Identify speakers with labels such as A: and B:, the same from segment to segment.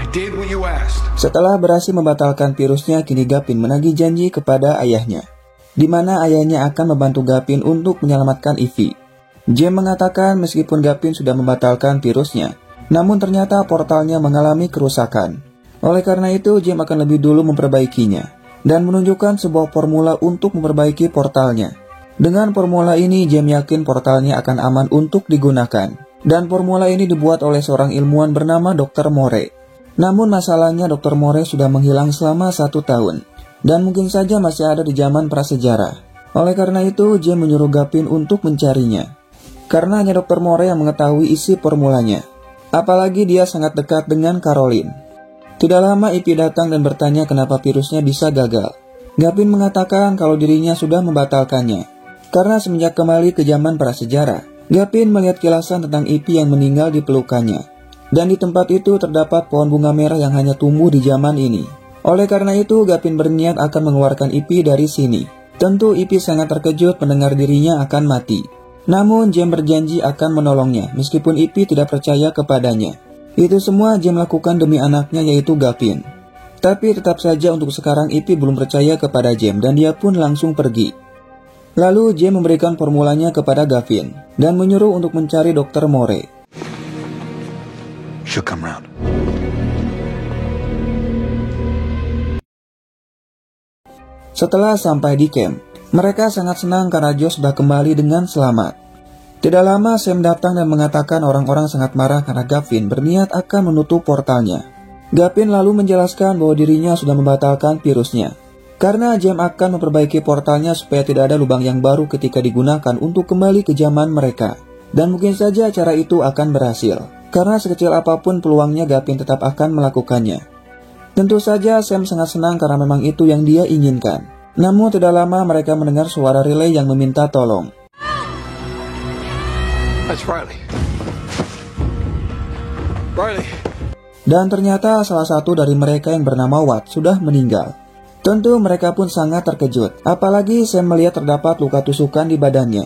A: did what you asked.
B: Setelah berhasil membatalkan virusnya, kini Gavin menagih janji kepada ayahnya, di mana ayahnya akan membantu Gavin untuk menyelamatkan Ivy. James mengatakan meskipun Gavin sudah membatalkan virusnya, namun ternyata portalnya mengalami kerusakan. Oleh karena itu, James akan lebih dulu memperbaikinya dan menunjukkan sebuah formula untuk memperbaiki portalnya. Dengan formula ini, James yakin portalnya akan aman untuk digunakan. Dan formula ini dibuat oleh seorang ilmuwan bernama Dr. More. Namun masalahnya Dr. More sudah menghilang selama 1 tahun. Dan mungkin saja masih ada di zaman prasejarah. Oleh karena itu, James menyuruh Gavin untuk mencarinya. Karena hanya Dr. More yang mengetahui isi formulanya. Apalagi dia sangat dekat dengan Caroline. Tidak lama Ivy datang dan bertanya kenapa virusnya bisa gagal. Gavin mengatakan kalau dirinya sudah membatalkannya. Karena semenjak kembali ke zaman prasejarah, Gavin melihat kilasan tentang Ivy yang meninggal di pelukannya. Dan di tempat itu terdapat pohon bunga merah yang hanya tumbuh di zaman ini. Oleh karena itu, Gavin berniat akan mengeluarkan Ivy dari sini. Tentu Ivy sangat terkejut mendengar dirinya akan mati. Namun James berjanji akan menolongnya meskipun Ivy tidak percaya kepadanya. Itu semua James lakukan demi anaknya yaitu Gavin. Tapi tetap saja untuk sekarang Ivy belum percaya kepada James dan dia pun langsung pergi. Lalu James memberikan formulanya kepada Gavin dan menyuruh untuk mencari Dr. More.
A: She'll come round.
B: Setelah sampai di camp, mereka sangat senang karena Joe sudah kembali dengan selamat. Tidak lama Sam datang dan mengatakan orang-orang sangat marah karena Gavin berniat akan menutup portalnya. Gavin lalu menjelaskan bahwa dirinya sudah membatalkan virusnya. Karena James akan memperbaiki portalnya supaya tidak ada lubang yang baru ketika digunakan untuk kembali ke zaman mereka. Dan mungkin saja cara itu akan berhasil. Karena sekecil apapun peluangnya Gavin tetap akan melakukannya. Tentu saja Sam sangat senang karena memang itu yang dia inginkan. Namun tidak lama mereka mendengar suara relay yang meminta tolong.
A: That's Riley. Riley.
B: Dan ternyata salah satu dari mereka yang bernama Watt sudah meninggal. Tentu mereka pun sangat terkejut, apalagi Sam melihat terdapat luka tusukan di badannya.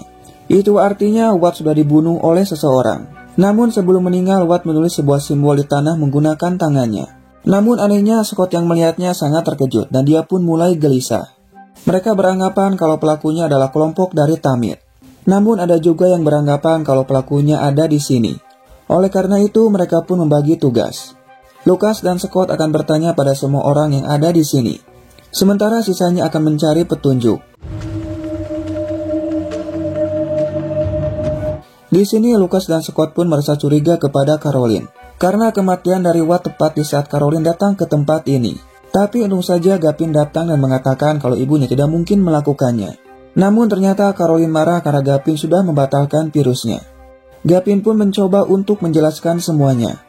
B: Itu artinya Watt sudah dibunuh oleh seseorang. Namun sebelum meninggal, Watt menulis sebuah simbol di tanah menggunakan tangannya. Namun anehnya Scott yang melihatnya sangat terkejut dan dia pun mulai gelisah. Mereka beranggapan kalau pelakunya adalah kelompok dari Tamir. Namun ada juga yang beranggapan kalau pelakunya ada di sini. Oleh karena itu mereka pun membagi tugas. Lucas dan Scott akan bertanya pada semua orang yang ada di sini. Sementara sisanya akan mencari petunjuk. Di sini Lucas dan Scott pun merasa curiga kepada Caroline. Karena kematian dari Watt tepat di saat Caroline datang ke tempat ini. Tapi untung saja Gavin datang dan mengatakan kalau ibunya tidak mungkin melakukannya. Namun ternyata Caroline marah karena Gavin sudah membatalkan virusnya. Gavin pun mencoba untuk menjelaskan semuanya.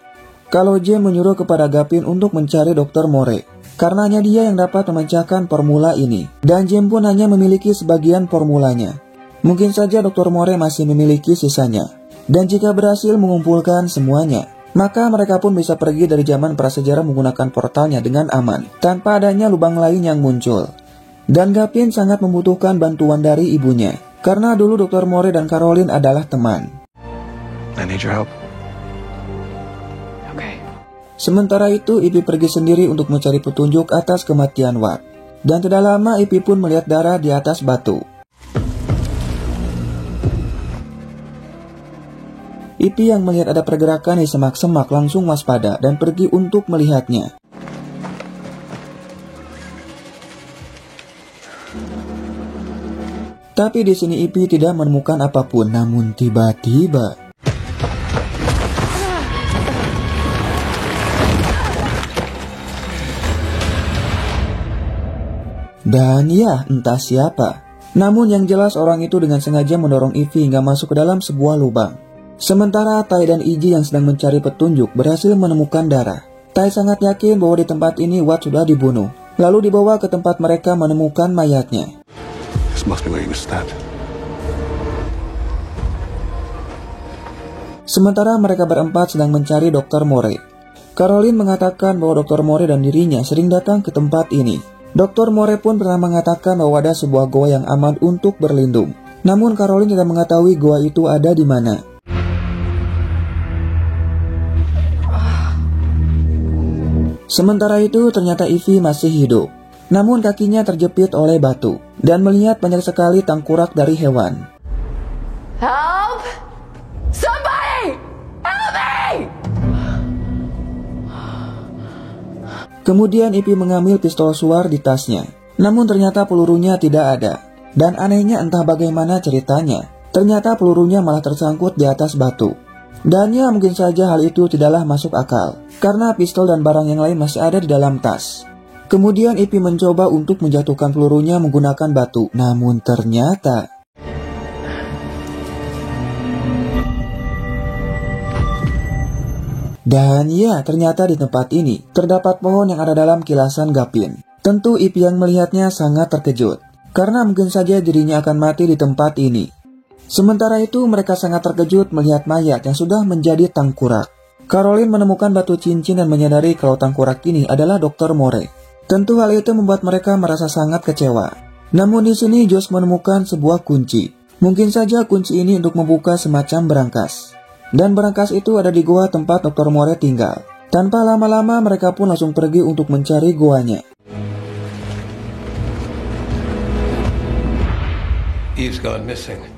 B: Kalau James menyuruh kepada Gavin untuk mencari Dr. More. Karena hanya dia yang dapat memecahkan formula ini. Dan James pun hanya memiliki sebagian formulanya. Mungkin saja Dr. More masih memiliki sisanya. Dan jika berhasil mengumpulkan semuanya, maka mereka pun bisa pergi dari zaman prasejarah menggunakan portalnya dengan aman, tanpa adanya lubang lain yang muncul. Dan Gavin sangat membutuhkan bantuan dari ibunya, karena dulu Dr. More dan Caroline adalah teman.
A: I need your help.
B: Sementara itu, Ivy pergi sendiri untuk mencari petunjuk atas kematian Watt. Dan tidak lama, Ivy pun melihat darah di atas batu. Ivy yang melihat ada pergerakan di semak-semak langsung waspada dan pergi untuk melihatnya. Tapi di sini Ivy tidak menemukan apapun, namun tiba-tiba dan ya, entah siapa. Namun yang jelas orang itu dengan sengaja mendorong Ivy hingga masuk ke dalam sebuah lubang. Sementara Tai dan Iji yang sedang mencari petunjuk berhasil menemukan darah. Tai sangat yakin bahwa di tempat ini Watt sudah dibunuh. Lalu dibawa ke tempat mereka menemukan mayatnya.
A: This must be where he was stabbed.
B: Sementara mereka berempat sedang mencari Dr. More. Caroline mengatakan bahwa Dr. More dan dirinya sering datang ke tempat ini. Dr. More pun pernah mengatakan bahwa ada sebuah goa yang aman untuk berlindung. Namun Caroline tidak mengetahui goa itu ada di mana. Sementara itu ternyata Ivy masih hidup. Namun kakinya terjepit oleh batu dan melihat banyak sekali tangkurak dari hewan.
C: Help! Somebody! Help me!
B: Kemudian Ivy mengambil pistol suar di tasnya. Namun ternyata pelurunya tidak ada. Dan anehnya entah bagaimana ceritanya, ternyata pelurunya malah tersangkut di atas batu. Dan ya mungkin saja hal itu tidaklah masuk akal, karena pistol dan barang yang lain masih ada di dalam tas. Kemudian Ivy mencoba untuk menjatuhkan pelurunya menggunakan batu, namun ternyata... Dan ya, ternyata di tempat ini terdapat pohon yang ada dalam kilasan Gapin. Tentu Ivy yang melihatnya sangat terkejut, karena mungkin saja dirinya akan mati di tempat ini. Sementara itu mereka sangat terkejut melihat mayat yang sudah menjadi tangkurak. Caroline menemukan batu cincin dan menyadari kalau tangkurak ini adalah Dr. Moore. Tentu hal itu membuat mereka merasa sangat kecewa. Namun di sini Josh menemukan sebuah kunci. Mungkin saja kunci ini untuk membuka semacam berangkas. Dan berangkas itu ada di gua tempat Dr. Moore tinggal. Tanpa lama-lama mereka pun langsung pergi untuk mencari guanya.
A: Eve's gone missing.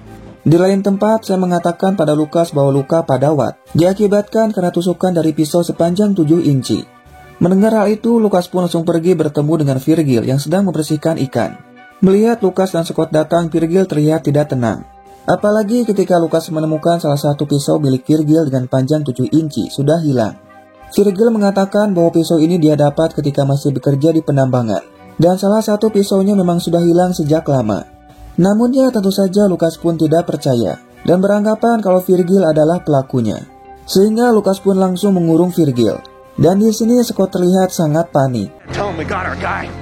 B: Di lain tempat, saya mengatakan pada Lucas bahwa luka pada Watt diakibatkan karena tusukan dari pisau sepanjang 7 inci. Mendengar hal itu, Lucas pun langsung pergi bertemu dengan Virgil yang sedang membersihkan ikan. Melihat Lucas dan Scott datang, Virgil terlihat tidak tenang. Apalagi ketika Lucas menemukan salah satu pisau milik Virgil dengan panjang 7 inci sudah hilang. Virgil mengatakan bahwa pisau ini dia dapat ketika masih bekerja di penambangan. Dan salah satu pisaunya memang sudah hilang sejak lama. Namun ya tentu saja Lucas pun tidak percaya dan beranggapan kalau Virgil adalah pelakunya. Sehingga Lucas pun langsung mengurung Virgil. Dan di sini Scott terlihat sangat panik.
A: Tell him we got our guy.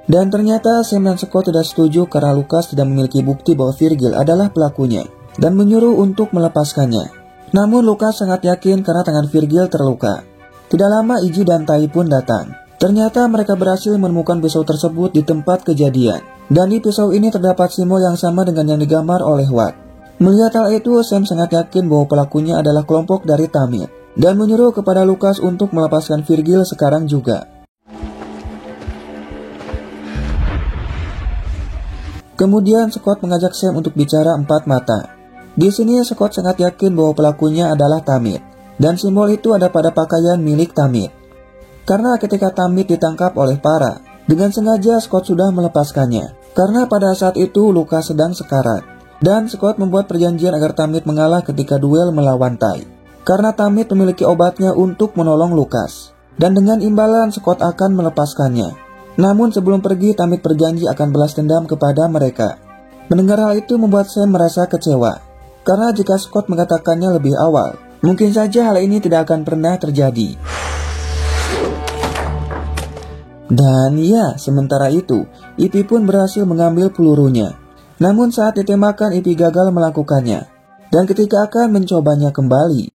B: Dan ternyata Sam dan Scott tidak setuju karena Lucas tidak memiliki bukti bahwa Virgil adalah pelakunya dan menyuruh untuk melepaskannya. Namun Lucas sangat yakin karena tangan Virgil terluka. Tidak lama Iggy dan Tai pun datang. Ternyata mereka berhasil menemukan pisau tersebut di tempat kejadian. Dan di pisau ini terdapat simbol yang sama dengan yang digambar oleh Watt. Melihat hal itu, Sam sangat yakin bahwa pelakunya adalah kelompok dari Tamir. Dan menyuruh kepada Lucas untuk melepaskan Virgil sekarang juga. Kemudian Scott mengajak Sam untuk bicara empat mata. Di sini Scott sangat yakin bahwa pelakunya adalah Tamir. Dan simbol itu ada pada pakaian milik Tamir. Karena ketika Tamir ditangkap oleh Para, dengan sengaja Scott sudah melepaskannya. Karena pada saat itu Lucas sedang sekarat. Dan Scott membuat perjanjian agar Tamir mengalah ketika duel melawan Tai. Karena Tamir memiliki obatnya untuk menolong Lucas. Dan dengan imbalan Scott akan melepaskannya. Namun sebelum pergi Tamir berjanji akan balas dendam kepada mereka. Mendengar hal itu membuat Sam merasa kecewa. Karena jika Scott mengatakannya lebih awal, mungkin saja hal ini tidak akan pernah terjadi. Dan ya, sementara itu, Ivy pun berhasil mengambil pelurunya. Namun saat ditembakkan, Ivy gagal melakukannya. Dan ketika akan mencobanya kembali,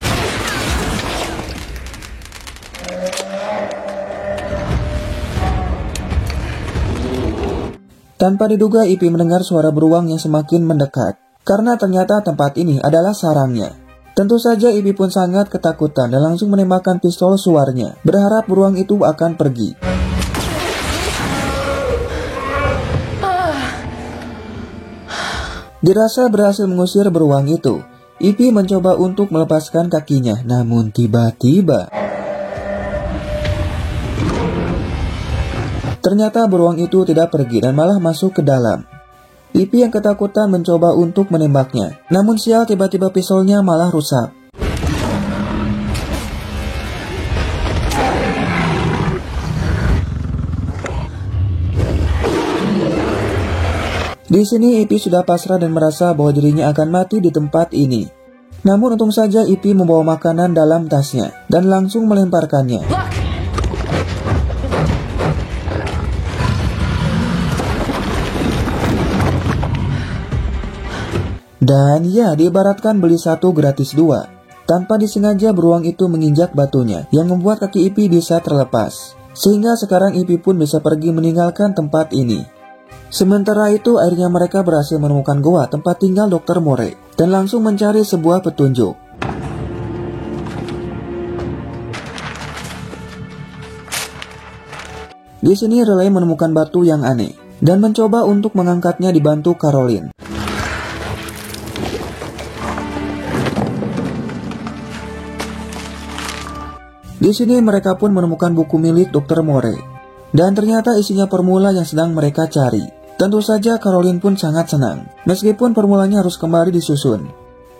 B: tanpa diduga Ivy mendengar suara beruang yang semakin mendekat. Karena ternyata tempat ini adalah sarangnya. Tentu saja Ivy pun sangat ketakutan dan langsung menembakkan pistol suarnya, berharap beruang itu akan pergi. Dirasa berhasil mengusir beruang itu, Ivy mencoba untuk melepaskan kakinya, namun tiba-tiba ternyata beruang itu tidak pergi dan malah masuk ke dalam. Ivy yang ketakutan mencoba untuk menembaknya, namun sial tiba-tiba pistolnya malah rusak. Di sini Ivy sudah pasrah dan merasa bahwa dirinya akan mati di tempat ini. Namun untung saja Ivy membawa makanan dalam tasnya dan langsung melemparkannya. Dan ya, diibaratkan beli satu gratis dua. Tanpa disengaja beruang itu menginjak batunya yang membuat kaki Ivy bisa terlepas. Sehingga sekarang Ivy pun bisa pergi meninggalkan tempat ini. Sementara itu akhirnya mereka berhasil menemukan goa tempat tinggal Dr. Moore dan langsung mencari sebuah petunjuk. Di sini Riley menemukan batu yang aneh dan mencoba untuk mengangkatnya dibantu Caroline. Di sini mereka pun menemukan buku milik Dr. Moore dan ternyata isinya formula yang sedang mereka cari. Tentu saja Caroline pun sangat senang meskipun formulanya harus kembali disusun.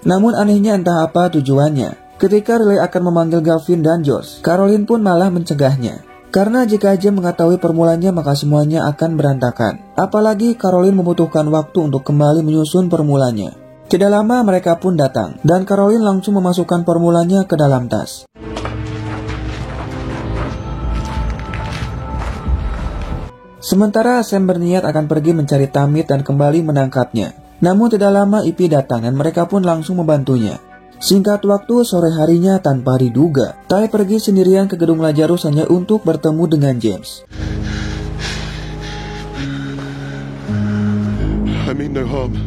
B: Namun anehnya entah apa tujuannya. Ketika Riley akan memanggil Gavin dan Josh, Caroline pun malah mencegahnya. Karena jika James mengetahui formulanya maka semuanya akan berantakan. Apalagi Caroline membutuhkan waktu untuk kembali menyusun formulanya. Tidak lama mereka pun datang dan Caroline langsung memasukkan formulanya ke dalam tas. Sementara Sam berniat akan pergi mencari Tamit dan kembali menangkapnya. Namun tidak lama Ivy datang dan mereka pun langsung membantunya. Singkat waktu sore harinya tanpa diduga, Ty pergi sendirian ke gedung Lazarus hanya untuk bertemu dengan James.
D: I mean no harm.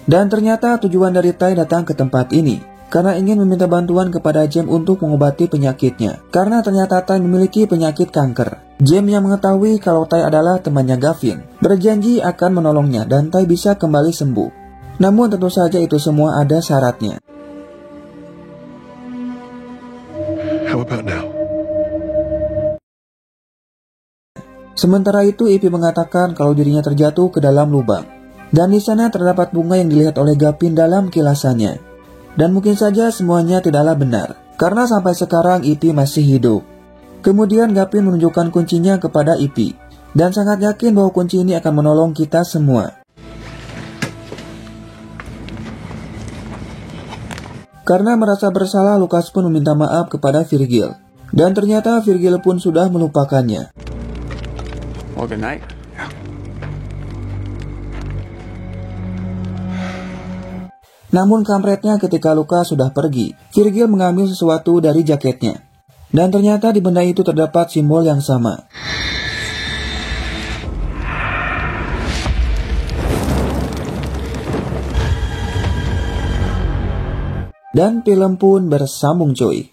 B: Dan ternyata tujuan dari Ty datang ke tempat ini karena ingin meminta bantuan kepada James untuk mengobati penyakitnya. Karena ternyata Ty memiliki penyakit kanker. James yang mengetahui kalau Ty adalah temannya Gavin, berjanji akan menolongnya dan Ty bisa kembali sembuh. Namun tentu saja itu semua ada syaratnya.
D: How about now?
B: Sementara itu Ivy mengatakan kalau dirinya terjatuh ke dalam lubang. Dan di sana terdapat bunga yang dilihat oleh Gavin dalam kilasannya. Dan mungkin saja semuanya tidaklah benar, karena sampai sekarang Ivy masih hidup. Kemudian Gavin menunjukkan kuncinya kepada Ivy, dan sangat yakin bahwa kunci ini akan menolong kita semua. Karena merasa bersalah, Lucas pun meminta maaf kepada Virgil. Dan ternyata Virgil pun sudah melupakannya.
A: Well, good night.
B: Namun kampretnya ketika Lucas sudah pergi, Virgil mengambil sesuatu dari jaketnya. Dan ternyata di benda itu terdapat simbol yang sama. Dan film pun bersambung cuy.